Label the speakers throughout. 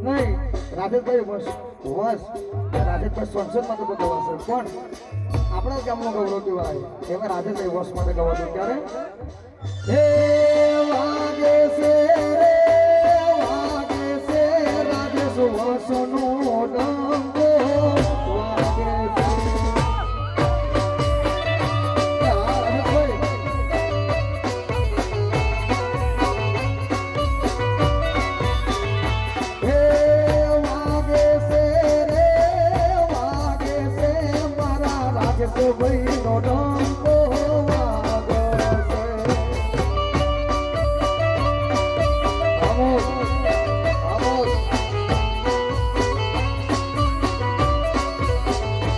Speaker 1: નહીં રાજેશભાઈ વસ રાજેશભાઈ સંસદમાં તો ગવાશે પણ આપણા ગામનો ગૌરવ કહેવાય એમાં રાજેશભાઈ વસ માટે ગવાતું ત્યારે હે વાગે છે રે વાગે છે રાજેશ વસનો ડંકો વાગે છે ભાઈ નો ડંકો વાગે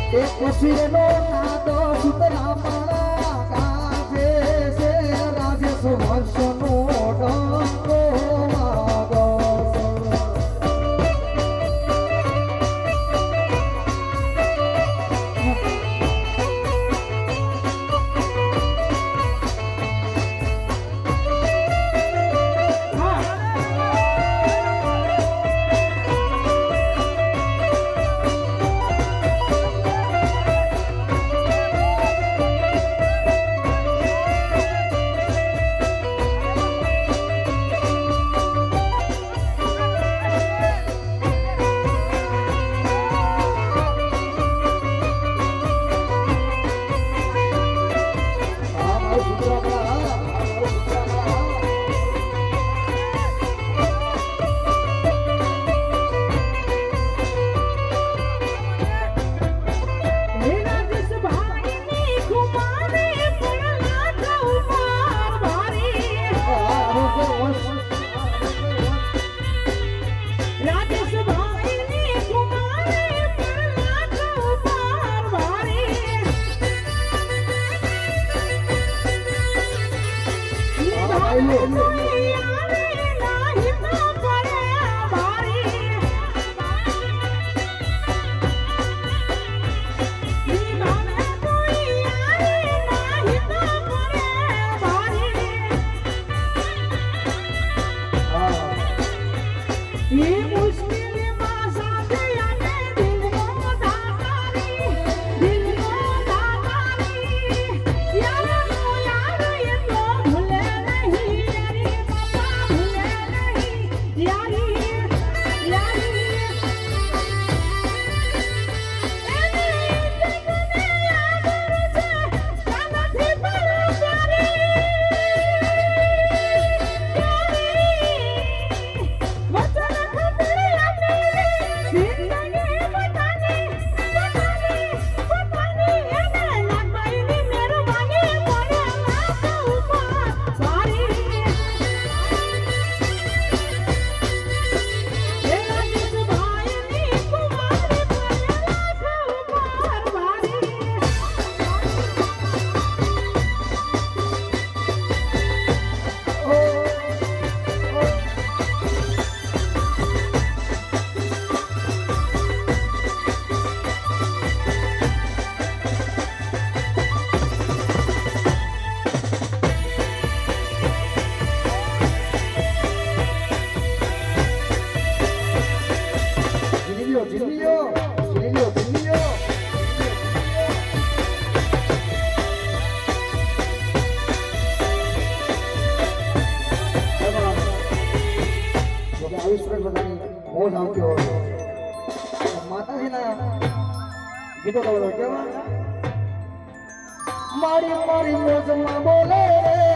Speaker 1: છે એક પછી નો નાદો સુતરા મારા ગાજે છે રાજેશ વંશનો ડંકો ગીતો ગાવાનો કેવા મારી મારી મોજમાં બોલે રે